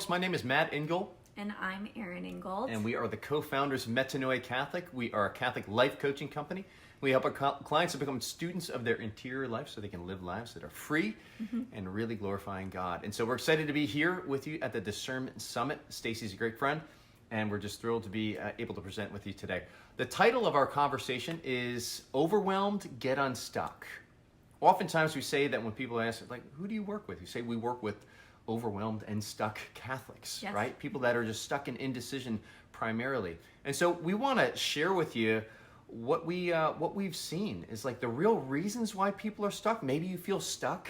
folks. My name is Matt Ingold. And I'm Erin Ingold. And we are the co-founders of Metanoia Catholic. We are a Catholic life coaching company. We help our clients to become students of their interior life so they can live lives that are free and really glorifying God. And so we're excited to be here with you at the Discernment Summit. Stacy's a great friend, and we're just thrilled to be able to present with you today. The title of our conversation is Overwhelmed, Get Unstuck. Oftentimes we say that when people ask, like, who do you work with? You say we work with overwhelmed and stuck Catholics, yes. Right? People that are just stuck in indecision primarily. And so we want to share with you what we've seen is like the real reasons why people are stuck. Maybe you feel stuck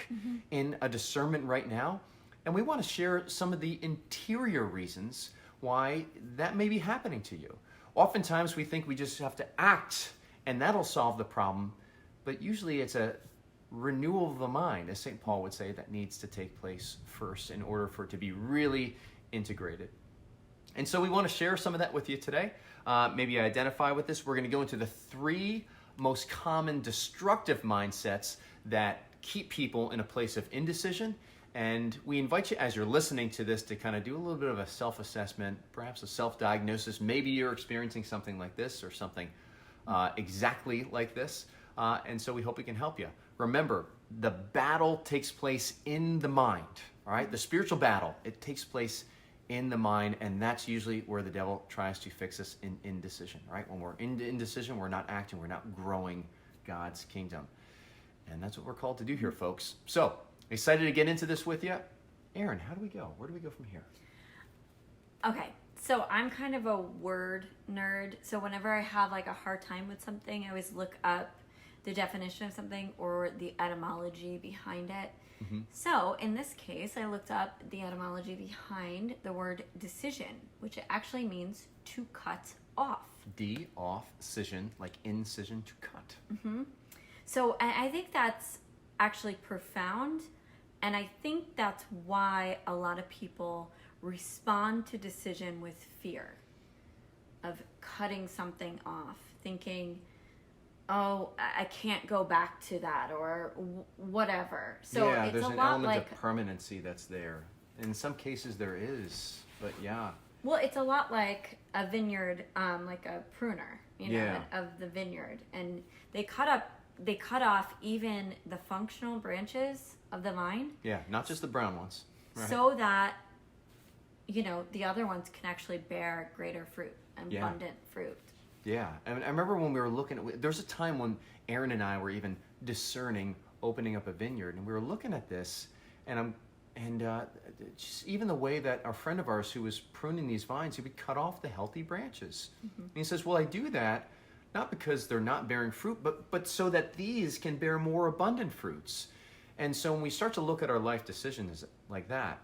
in a discernment right now. And we want to share some of the interior reasons why that may be happening to you. Oftentimes we think we just have to act and that'll solve the problem. But usually it's a renewal of the mind, as St. Paul would say, that needs to take place first in order for it to be really integrated. And so we want to share some of that with you today. Maybe identify with this. We're going to go into the three most common destructive mindsets that keep people in a place of indecision. And we invite you, as you're listening to this, to kind of do a little bit of a self-assessment, perhaps a self-diagnosis. Maybe you're experiencing something like this or something exactly like this. And so we hope we can help you. Remember, the battle takes place in the mind, all right? The spiritual battle, it takes place in the mind, and that's usually where the devil tries to fix us in indecision, right? When we're in indecision, we're not acting, we're not growing God's kingdom. And that's what we're called to do here, folks. So, excited to get into this with you. Erin, how do we go? Where do we go from here? Okay, so I'm kind of a word nerd. So whenever I have like a hard time with something, I always look up the definition of something or the etymology behind it. So in this case, I looked up the etymology behind the word decision, which it actually means to cut off. Off, scission, like incision, to cut. So I think that's actually profound, and I think that's why a lot of people respond to decision with fear of cutting something off, thinking, oh, I can't go back to that, or whatever. So yeah, it's there's a an lot element like of permanency that's there. In some cases there is, but yeah. Well, it's a lot like a vineyard, like a pruner, Yeah. of the vineyard, and they cut off even the functional branches of the vine. Yeah, not just the brown ones. Right. So that the other ones can actually bear greater fruit, abundant fruit. Yeah, I remember when we were looking at, there was a time when Erin and I were even discerning opening up a vineyard, and we were looking at this, and just even the way that our friend of ours who was pruning these vines, he would cut off the healthy branches. And he says, well, I do that not because they're not bearing fruit, but so that these can bear more abundant fruits. And so when we start to look at our life decisions like that,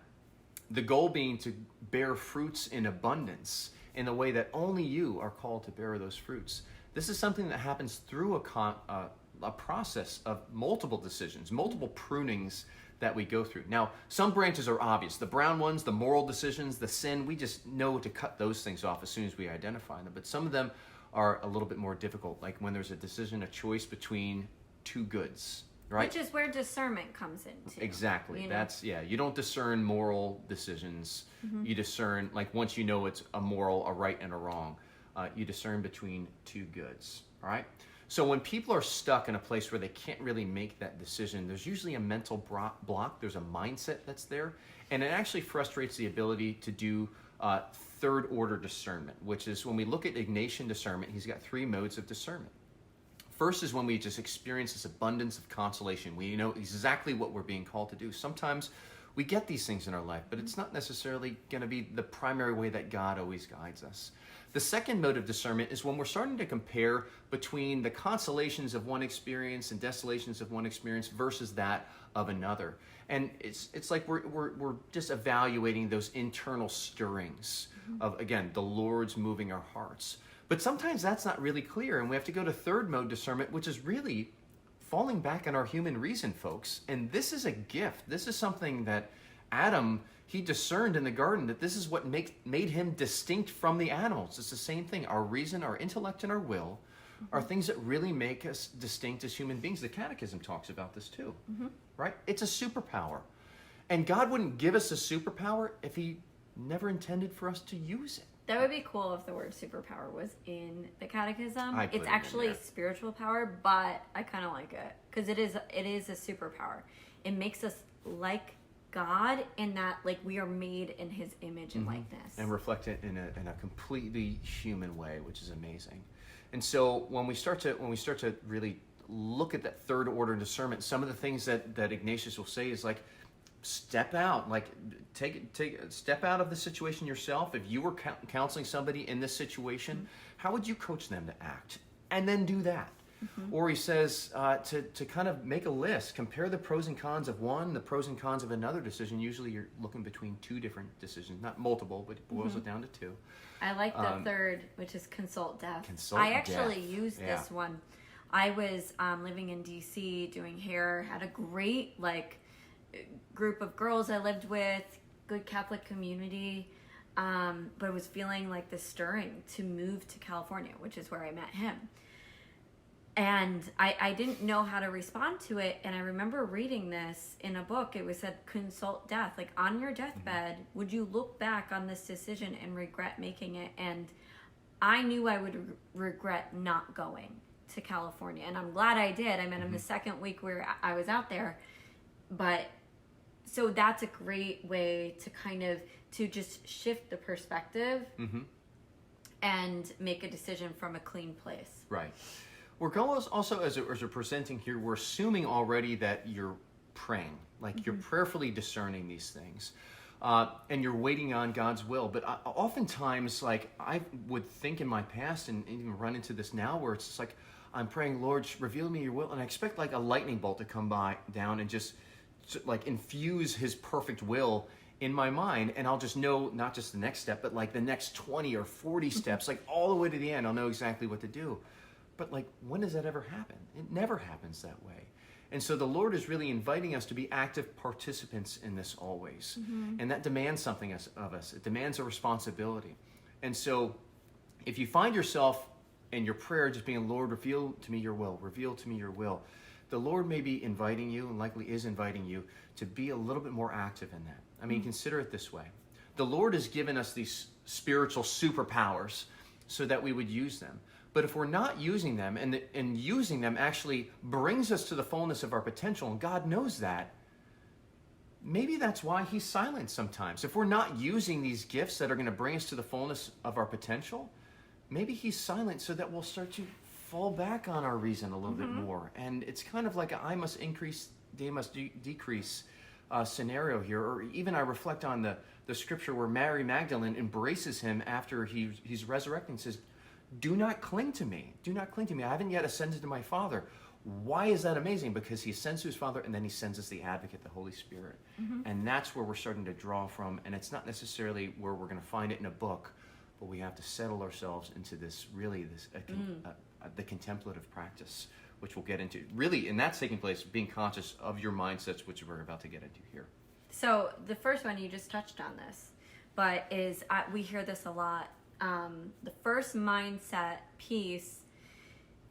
the goal being to bear fruits in abundance in the way that only you are called to bear those fruits. This is something that happens through a process of multiple decisions, multiple prunings that we go through. Now, some branches are obvious. The brown ones, the moral decisions, the sin, we just know to cut those things off as soon as we identify them. But some of them are a little bit more difficult, like when there's a decision, a choice between two goods. Right? Which is where discernment comes into. Exactly. That's, you don't discern moral decisions. You discern, like once you know it's a moral, a right and a wrong, you discern between two goods. All right? So when people are stuck in a place where they can't really make that decision, there's usually a mental block. There's a mindset that's there. And it actually frustrates the ability to do third order discernment, which is when we look at Ignatian discernment, he's got three modes of discernment. First is when we just experience this abundance of consolation. We know exactly what we're being called to do. Sometimes we get these things in our life, but it's not necessarily going to be the primary way that God always guides us. The second mode of discernment is when we're starting to compare between the consolations of one experience and desolations of one experience versus that of another. And it's like we're just evaluating those internal stirrings of, again, the Lord's moving our hearts. But sometimes that's not really clear, and we have to go to third mode discernment, which is really falling back on our human reason, folks. And this is a gift. This is something that Adam, he discerned in the garden, that this is what made him distinct from the animals. It's the same thing. Our reason, our intellect, and our will are things that really make us distinct as human beings. The Catechism talks about this too, right? It's a superpower. And God wouldn't give us a superpower if he never intended for us to use it. That would be cool if the word superpower was in the catechism. I put It's it in actually there. spiritual power, but I kind of like it because it is a superpower. It makes us like God in that like we are made in His image and likeness. And reflect it in a completely human way, which is amazing. And so when we start to really look at that third order discernment, some of the things that Ignatius will say is like, step out, like step out of the situation yourself. If you were counseling somebody in this situation, how would you coach them to act? And then do that. Or he says to kind of make a list, compare the pros and cons of one, the pros and cons of another decision. Usually you're looking between two different decisions, not multiple, but it boils it down to two. I like the third, which is consult death. Consult I actually death. used this one. I was living in DC doing hair, had a great group of girls I lived with, good Catholic community, but I was feeling like this stirring to move to California, which is where I met him. And I didn't know how to respond to it. And I remember reading this in a book. It was said, consult death. Like on your deathbed, would you look back on this decision and regret making it? And I knew I would regret not going to California. And I'm glad I did. I met him the second week where I was out there. But so that's a great way to kind of to just shift the perspective and make a decision from a clean place. Right. We're going also, as we're presenting here, we're assuming already that you're praying, like you're prayerfully discerning these things, and you're waiting on God's will. But oftentimes, like I would think in my past, and even run into this now, where it's just like I'm praying, Lord, reveal me your will, and I expect like a lightning bolt to come down and just like infuse His perfect will in my mind, and I'll just know not just the next step, but like the next 20 or 40 steps, like all the way to the end. I'll know exactly what to do. But like, when does that ever happen? It never happens that way. And so the Lord is really inviting us to be active participants in this always. And that demands something of us. It demands a responsibility. And so if you find yourself in your prayer just being, Lord, reveal to me your will, reveal to me your will, the Lord may be inviting you, and likely is inviting you, to be a little bit more active in that. I mean, consider it this way. The Lord has given us these spiritual superpowers so that we would use them. But if we're not using them, and using them actually brings us to the fullness of our potential, and God knows that, maybe that's why He's silent sometimes. If we're not using these gifts that are going to bring us to the fullness of our potential, maybe He's silent so that we'll start to fall back on our reason a little bit more. And it's kind of like a I must increase, they must decrease scenario here. Or even I reflect on the scripture where Mary Magdalene embraces Him after he's resurrecting and says, do not cling to me. Do not cling to me. I haven't yet ascended to my Father. Why is that amazing? Because He ascends to His Father, and then He sends us the Advocate, the Holy Spirit. And that's where we're starting to draw from. And it's not necessarily where we're going to find it in a book, but we have to settle ourselves into this, really, the contemplative practice, which we'll get into. Really, and that's taking place, being conscious of your mindsets, which we're about to get into here. So the first one, you just touched on this, but we hear this a lot. The first mindset piece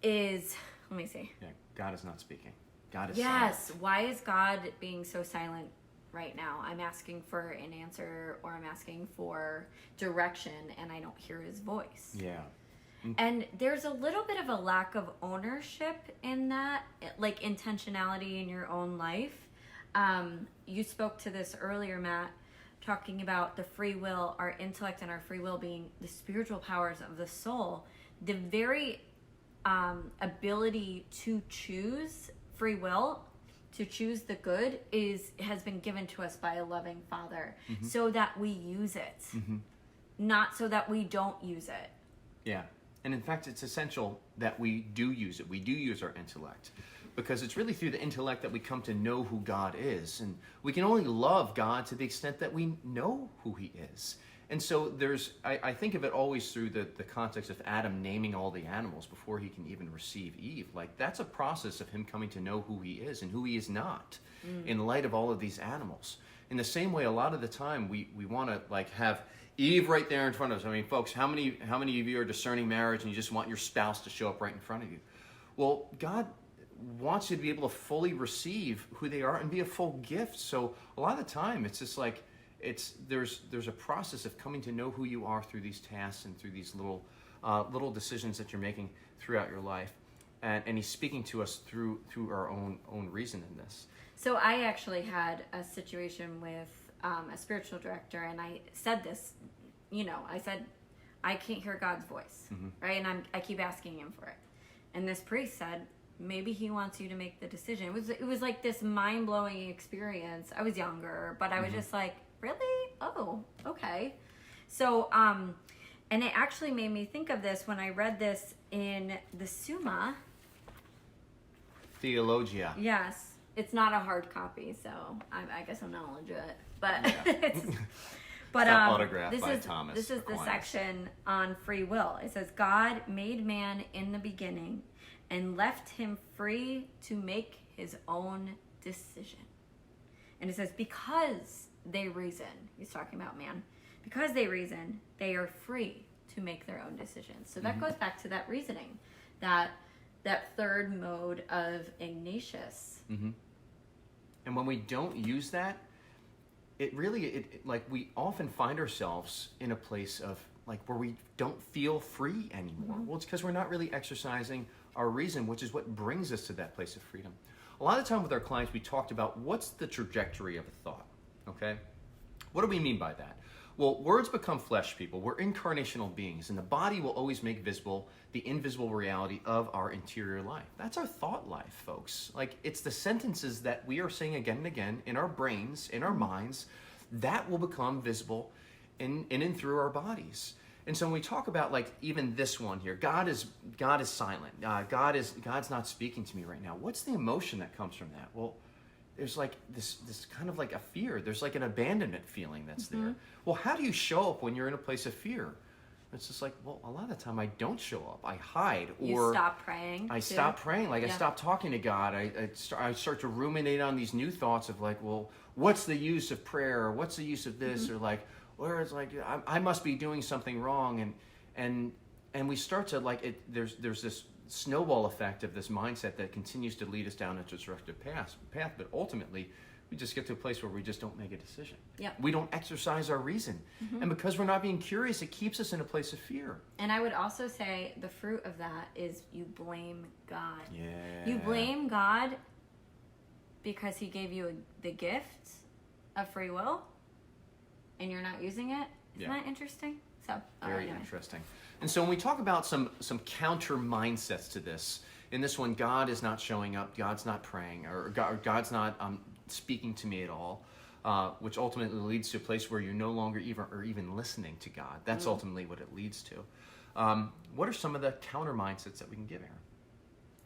is, let me see. Yeah, God is not speaking. God is Yes. silent. Why is God being so silent right now? I'm asking for an answer, or I'm asking for direction, and I don't hear His voice. Yeah. And there's a little bit of a lack of ownership in that, like intentionality in your own life. You spoke to this earlier, Matt, talking about the free will, our intellect and our free will being the spiritual powers of the soul. The very ability to choose free will, to choose the good, has been given to us by a loving Father, so that we use it, not so that we don't use it. Yeah. And in fact, it's essential that we do use it. We do use our intellect, because it's really through the intellect that we come to know who God is. And we can only love God to the extent that we know who He is. And so I think of it always through the context of Adam naming all the animals before he can even receive Eve. Like, that's a process of him coming to know who he is and who he is not in light of all of these animals. In the same way, a lot of the time we want to like have Eve right there in front of us. I mean, folks, how many of you are discerning marriage and you just want your spouse to show up right in front of you? Well, God wants you to be able to fully receive who they are and be a full gift. So a lot of the time it's just like, there's a process of coming to know who you are through these tasks and through these little decisions that you're making throughout your life, and he's speaking to us through our own reason in this. So I actually had a situation with a spiritual director, and I said this, I said, I can't hear God's voice, right? And I keep asking him for it. And this priest said, maybe he wants you to make the decision. It was like this mind-blowing experience. I was younger, but I was just like, really? Oh, okay. So, and it actually made me think of this when I read this in the Summa. Theologia. Yes. It's not a hard copy, so I guess I'm not legit. But but autographed by Thomas Thomas. This is the section on free will. It says, God made man in the beginning and left him free to make his own decision. And it says, because they reason, he's talking about man, because they reason, they are free to make their own decisions. So that goes back to that reasoning, that third mode of Ignatius. And when we don't use that, it really, like, we often find ourselves in a place of, like, where we don't feel free anymore. Well, it's because we're not really exercising our reason, which is what brings us to that place of freedom. A lot of time with our clients, we talked about what's the trajectory of a thought, okay? What do we mean by that? Well, words become flesh, people. We're incarnational beings, and the body will always make visible the invisible reality of our interior life. That's our thought life, folks. Like, it's the sentences that we are saying again and again in our brains, in our minds, that will become visible in and through our bodies. And so when we talk about, like, even this one here, God is silent. God's not speaking to me right now. What's the emotion that comes from that? Well, there's like this kind of like a fear. There's like an abandonment feeling that's there. Well, how do you show up when you're in a place of fear? It's just like, well, a lot of the time I don't show up. I hide, or You stop praying. I stop praying. Like, I stop talking to God. I start to ruminate on these new thoughts of, like, well, what's the use of prayer? Or what's the use of this? Or, like, where it's like, I must be doing something wrong. And we start to, like, there's this snowball effect of this mindset that continues to lead us down a destructive path. But ultimately, we just get to a place where we just don't make a decision. We don't exercise our reason. And because we're not being curious, it keeps us in a place of fear. And I would also say the fruit of that is you blame God. Yeah. You blame God because he gave you the gift of free will and you're not using it. Isn't that interesting? So, Very interesting. And so when we talk about some counter mindsets to this, in this one, God is not showing up, God's not praying, or God's not speaking to me at all, which ultimately leads to a place where you're no longer even listening to God. That's ultimately what it leads to. What are some of the counter mindsets that we can give, Erin?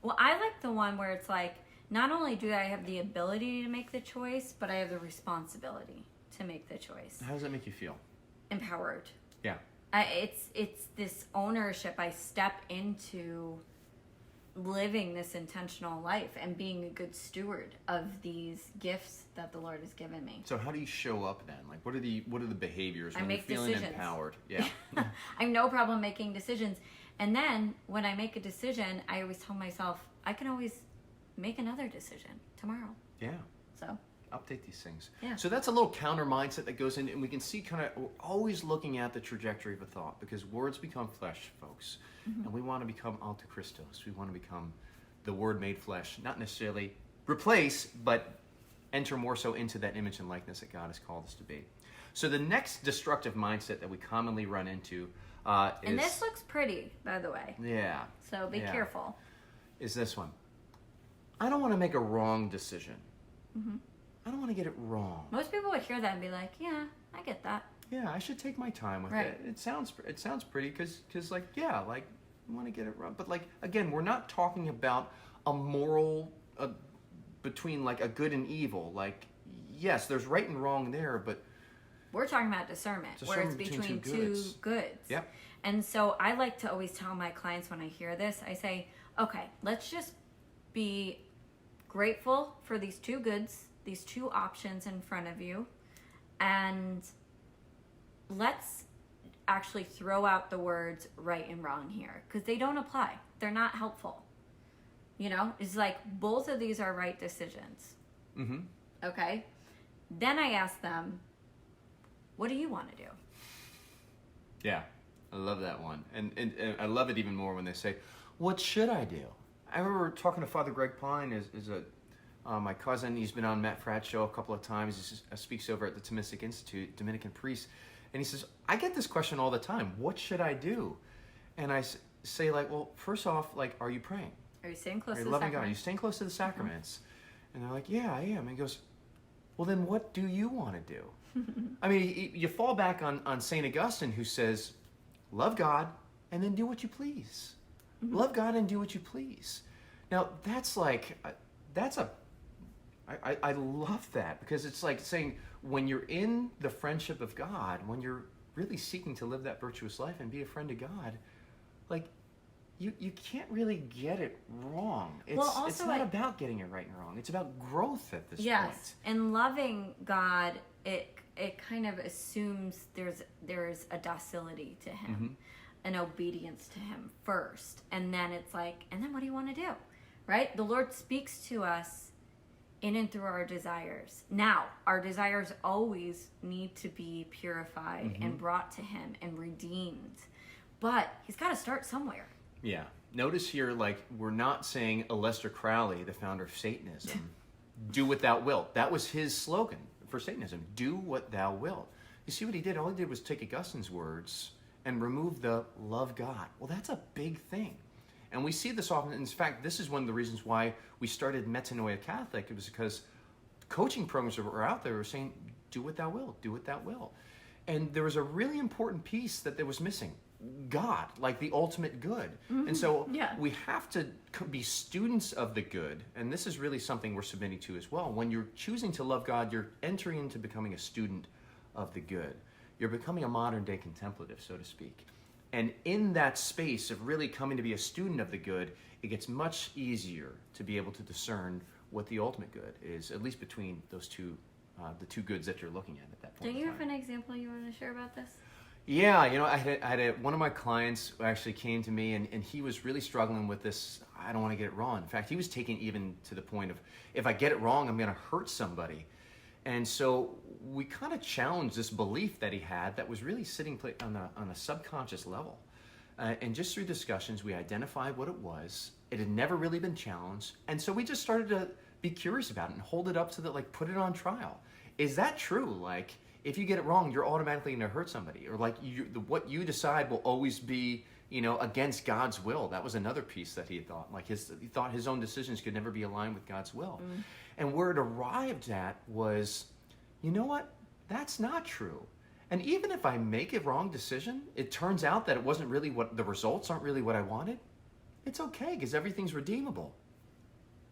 Well, I like the one where it's like, not only do I have the ability to make the choice, but I have the responsibility to make the choice. How does that make you feel? Empowered. Yeah. It's this ownership. I step into living this intentional life and being a good steward of these gifts that the Lord has given me. So how do you show up then? Like, what are the behaviors when I make you're feeling decisions. empowered? Yeah. I have no problem making decisions. And then when I make a decision, I always tell myself, I can always make another decision tomorrow. Yeah. So Update these things. Yeah. So that's a little counter mindset that goes in, and we can see we're always looking at the trajectory of a thought, because words become flesh, folks. And we want to become alter Christos. We want to become the Word made flesh, not necessarily replace, but enter more so into that image and likeness that God has called us to be. So the next destructive mindset that we commonly run into is... And this looks pretty, by the way. Yeah. So be careful. Is this one. I don't want to make a wrong decision. I don't want to get it wrong. Most people would hear that and be like, yeah, I get that. Yeah, I should take my time with it. It sounds pretty because like, yeah, like, I want to get it wrong. But, like, again, we're not talking about a moral between, like, a good and evil. Like, yes, there's right and wrong there, but we're talking about discernment where it's between two goods. Yep. And so I like to always tell my clients when I hear this, I say, okay, let's just be grateful for these two goods, these two options in front of you, and let's actually throw out the words right and wrong here, because they don't apply. They're not helpful. You know, it's like both of these are right decisions. Okay? Then I ask them, what do you want to do? Yeah, I love that one. And I love it even more when they say, what should I do? I remember talking to Father Greg Pine, my cousin. He's been on Matt Fratt's show a couple of times. He speaks over at the Thomistic Institute, Dominican priest. And he says, I get this question all the time. What should I do? And I say, like, well, first off, like, are you praying? Are you staying close Are you to the loving God? Are sacrament? you staying close to the sacraments? And they're like, yeah, I am. And he goes, well, then what do you want to do? I mean, you fall back on St. Augustine, who says, love God and then do what you please. Love God and do what you please. Now, that's like, I love that, because it's like saying, when you're in the friendship of God, when you're really seeking to live that virtuous life and be a friend of God, like, you can't really get it wrong. It's not about getting it right and wrong. It's about growth at this point. Yes, and loving God, it kind of assumes there's a docility to Him, an obedience to Him first, and then it's like, and then what do you want to do, right? The Lord speaks to us in and through our desires. Now, our desires always need to be purified and brought to Him and redeemed, but He's got to start somewhere. Yeah. Notice here, like, we're not saying Aleister Crowley, the founder of Satanism, do what thou wilt. That was his slogan for Satanism. Do what thou wilt. You see what he did? All he did was take Augustine's words and remove the love God. Well, that's a big thing. And we see this often. In fact, this is one of the reasons why we started Metanoia Catholic. It was because coaching programs that were out there were saying, do what thou wilt, do what thou wilt. And there was a really important piece that was missing. God, like the ultimate good. And so we have to be students of the good. And this is really something we're submitting to as well. When you're choosing to love God, you're entering into becoming a student of the good. You're becoming a modern day contemplative, so to speak. And in that space of really coming to be a student of the good, it gets much easier to be able to discern what the ultimate good is, at least between those two, the two goods that you're looking at that point. Don't you have an example you want to share about this? Yeah, I had one of my clients who actually came to me, and he was really struggling with this. I don't want to get it wrong. In fact, he was taking even to the point of, if I get it wrong, I'm going to hurt somebody. And so we kind of challenged this belief that he had that was really sitting on a subconscious level. And just through discussions, we identified what it was. It had never really been challenged. And so we just started to be curious about it and hold it up to put it on trial. Is that true? Like, if you get it wrong, you're automatically going to hurt somebody, or like what you decide will always be, against God's will. That was another piece that he thought. Like he thought his own decisions could never be aligned with God's will. And where it arrived at was, you know what? That's not true. And even if I make a wrong decision, it turns out that it wasn't really the results aren't really what I wanted. It's okay, because everything's redeemable.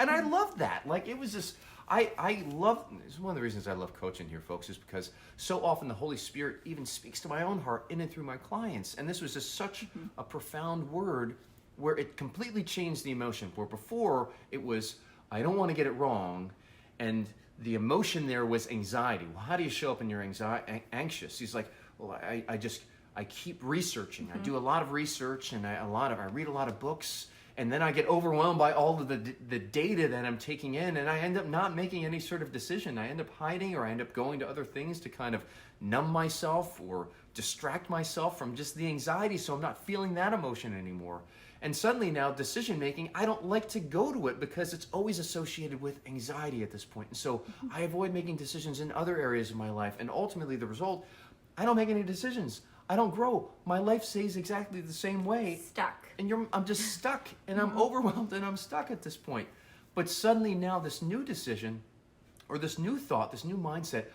And I love that. Like, it was just, I love, it's one of the reasons I love coaching here, folks, is because so often the Holy Spirit even speaks to my own heart in and through my clients. And this was just such a profound word where it completely changed the emotion. Where before it was, I don't want to get it wrong. And the emotion there was anxiety. Well, how do you show up in your anxious? He's like, well, I keep researching. I do a lot of research, and I read a lot of books. And then I get overwhelmed by all of the data that I'm taking in, and I end up not making any sort of decision. I end up hiding, or I end up going to other things to kind of numb myself or distract myself from just the anxiety, so I'm not feeling that emotion anymore. And suddenly now, decision making, I don't like to go to it because it's always associated with anxiety at this point. And so I avoid making decisions in other areas of my life. And ultimately, the result, I don't make any decisions. I don't grow. My life stays exactly the same way. Stuck. And I'm just stuck, and I'm overwhelmed, and I'm stuck at this point. But suddenly now this new decision, or this new thought, this new mindset,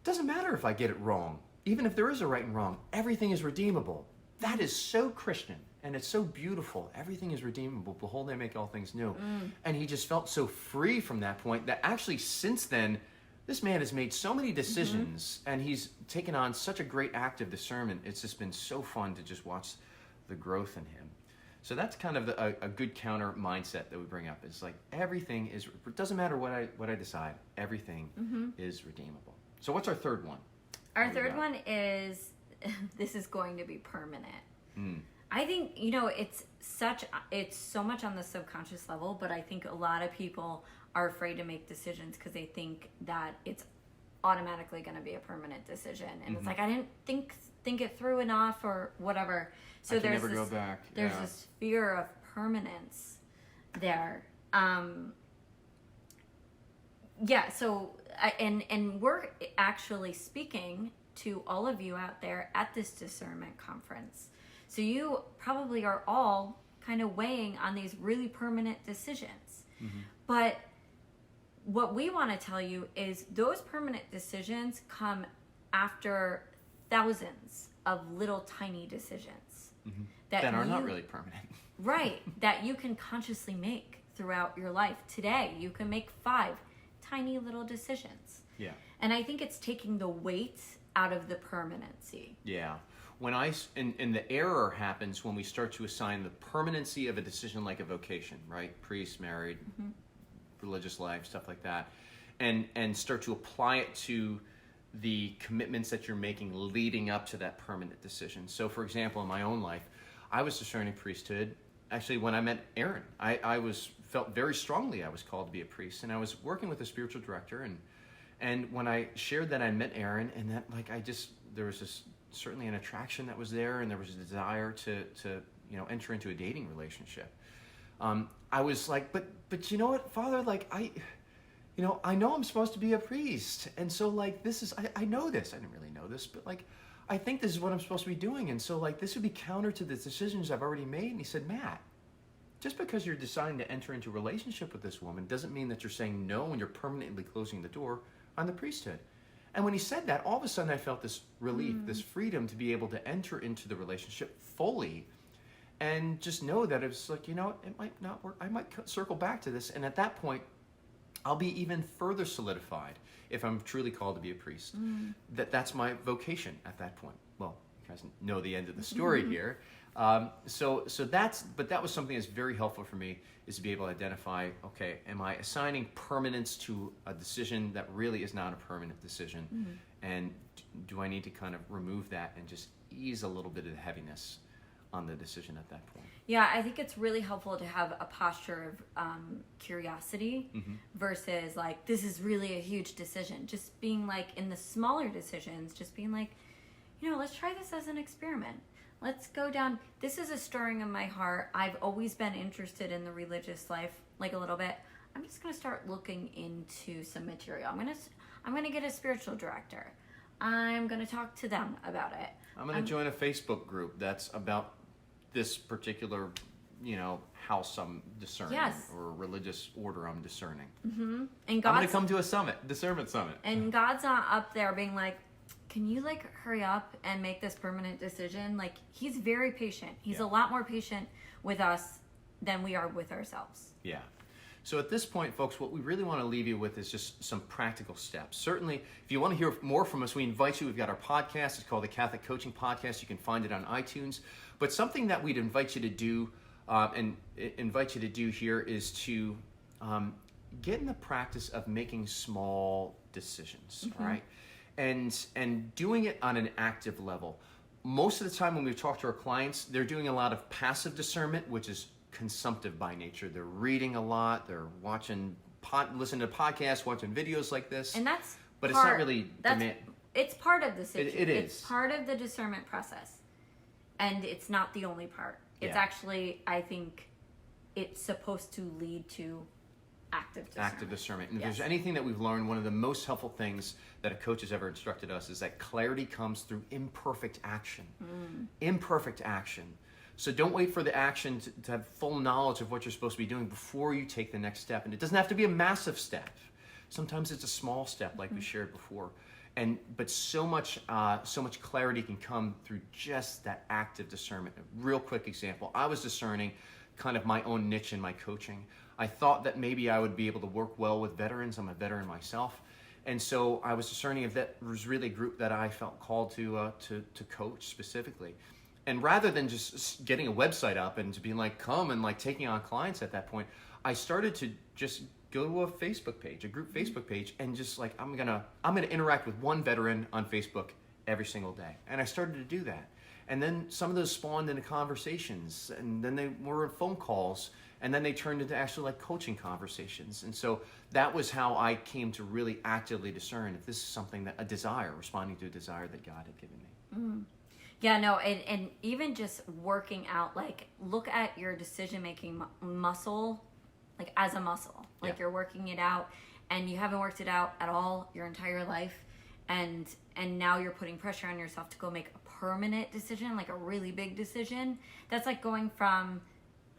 doesn't matter if I get it wrong. Even if there is a right and wrong, everything is redeemable. That is so Christian, and it's so beautiful. Everything is redeemable. Behold, I make all things new. And he just felt so free from that point that actually since then, this man has made so many decisions, and he's taken on such a great act of discernment. It's just been so fun to just watch the growth in him. So that's kind of a good counter mindset that we bring up. It's like everything is, it doesn't matter what I decide, everything is redeemable. So what's our third one? Our third one is, this is going to be permanent. I think, it's so much on the subconscious level, but I think a lot of people are afraid to make decisions because they think that it's automatically going to be a permanent decision. And it's like, I didn't think it through enough or whatever. So I can there's never this, go back. there's Yeah. this fear of permanence there. And we're actually speaking to all of you out there at this discernment conference. So you probably are all kind of weighing on these really permanent decisions. But what we want to tell you is those permanent decisions come after thousands of little tiny decisions that are not really permanent. Right, that you can consciously make throughout your life. Today, you can make 5 tiny little decisions. Yeah. And I think it's taking the weight out of the permanency. Yeah. And the error happens when we start to assign the permanency of a decision like a vocation, right? Priest, married, religious life, stuff like that. And start to apply it to the commitments that you're making leading up to that permanent decision. So for example, in my own life, I was discerning priesthood. Actually, when I met Erin, I felt very strongly I was called to be a priest, and I was working with a spiritual director, and when I shared that I met Erin, and that there was this certainly an attraction that was there, and there was a desire to enter into a dating relationship. I was like, but you know what, Father, like I know I'm supposed to be a priest, and so like I know this. I didn't really know this, but like I think this is what I'm supposed to be doing, and so like this would be counter to the decisions I've already made. And he said, Matt, just because you're deciding to enter into a relationship with this woman doesn't mean that you're saying no and you're permanently closing the door on the priesthood. And when he said that, all of a sudden I felt this relief, this freedom to be able to enter into the relationship fully and just know that it was like, it might not work. I might circle back to this. And at that point, I'll be even further solidified if I'm truly called to be a priest. That's my vocation at that point. Well, you guys know the end of the story here. So that was something that's very helpful for me, is to be able to identify, okay, am I assigning permanence to a decision that really is not a permanent decision? And do I need to kind of remove that and just ease a little bit of the heaviness on the decision at that point? Yeah, I think it's really helpful to have a posture of curiosity versus like, this is really a huge decision. Just being like, in the smaller decisions, just being like, let's try this as an experiment. Let's go down. This is a stirring in my heart. I've always been interested in the religious life, like a little bit. I'm just going to start looking into some material. I'm going to get a spiritual director. I'm going to talk to them about it. I'm going to join a Facebook group that's about this particular, house I'm discerning, or religious order I'm discerning. And I'm going to come to a discernment summit. And God's not up there being like, can you like hurry up and make this permanent decision? Like, he's very patient. He's a lot more patient with us than we are with ourselves. Yeah. So at this point, folks, what we really want to leave you with is just some practical steps. Certainly, if you want to hear more from us, we invite you. We've got our podcast. It's called the Catholic Coaching Podcast. You can find it on iTunes. But something that we'd invite you to do here is to get in the practice of making small decisions, all right? And doing it on an active level. Most of the time when we talk to our clients, they're doing a lot of passive discernment, which is consumptive by nature. They're reading a lot, they're listening to podcasts, watching videos like this. And that's but it's not really it's part of the situation. It is. It's part of the discernment process. And it's not the only part. It's Yeah. actually, I think, it's supposed to lead to active discernment. And if Yes. there's anything that we've learned, one of the most helpful things that a coach has ever instructed us is that clarity comes through imperfect action. Imperfect action. So don't wait for the action to have full knowledge of what you're supposed to be doing before you take the next step. And it doesn't have to be a massive step. Sometimes it's a small step, like we shared before. But so much clarity can come through just that active discernment. A real quick example: I was discerning kind of my own niche in my coaching. I thought that maybe I would be able to work well with veterans. I'm a veteran myself, and so I was discerning if that was really a group that I felt called to coach specifically. And rather than just getting a website up and to being like, come and like taking on clients at that point, I started to just go to a Facebook page, a group Facebook page, and just like, I'm gonna interact with one veteran on Facebook every single day. And I started to do that. And then some of those spawned into conversations, and then they were phone calls, and then they turned into actually like coaching conversations. And so that was how I came to really actively discern if this is something that a desire, responding to a desire that God had given me. Yeah, no, and even just working out, like look at your decision-making muscle, like as a muscle, like you're working it out and you haven't worked it out at all your entire life. And now you're putting pressure on yourself to go make a permanent decision, like a really big decision. That's like going from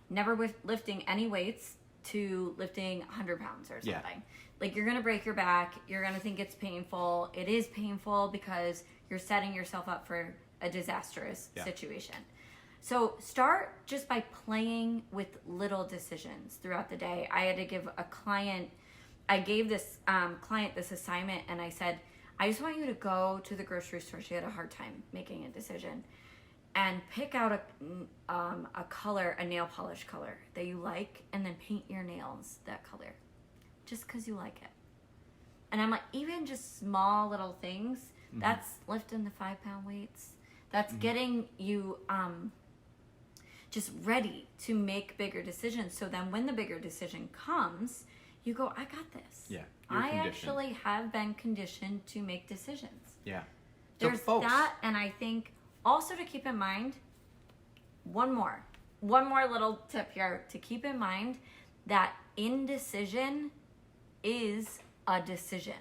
never lifting any weights to lifting 100 pounds or something. Yeah. Like you're going to break your back. You're going to think it's painful. It is painful because you're setting yourself up for a disastrous situation. So start just by playing with little decisions throughout the day. I had to give I gave this client this assignment, and I said, I just want you to go to the grocery store. She had a hard time making a decision, and pick out a color, a nail polish color that you like, and then paint your nails that color, just because you like it. And I'm like, even just small little things, that's lifting the 5-pound weights. That's getting you just ready to make bigger decisions. So then when the bigger decision comes, you go, I got this. Yeah. I actually have been conditioned to make decisions. Yeah. So There's folks, that, and I think also to keep in mind, one more little tip here to keep in mind, that indecision is a decision.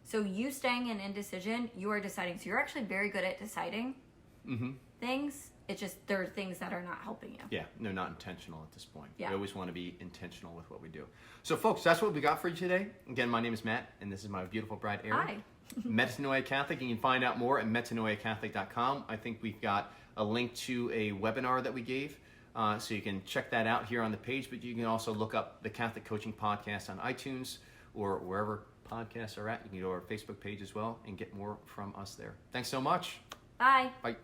So you staying in indecision, you are deciding. So you're actually very good at deciding things. It's just there are things that are not helping you. Yeah, no, not intentional at this point. Yeah. We always want to be intentional with what we do. So folks, that's what we got for you today. Again, my name is Matt, and this is my beautiful bride, Erin. Hi. Metanoia Catholic. You can find out more at metanoiacatholic.com. I think we've got a link to a webinar that we gave, so you can check that out here on the page, but you can also look up the Catholic Coaching Podcast on iTunes or wherever podcasts are at. You can go to our Facebook page as well and get more from us there. Thanks so much. Bye. Bye.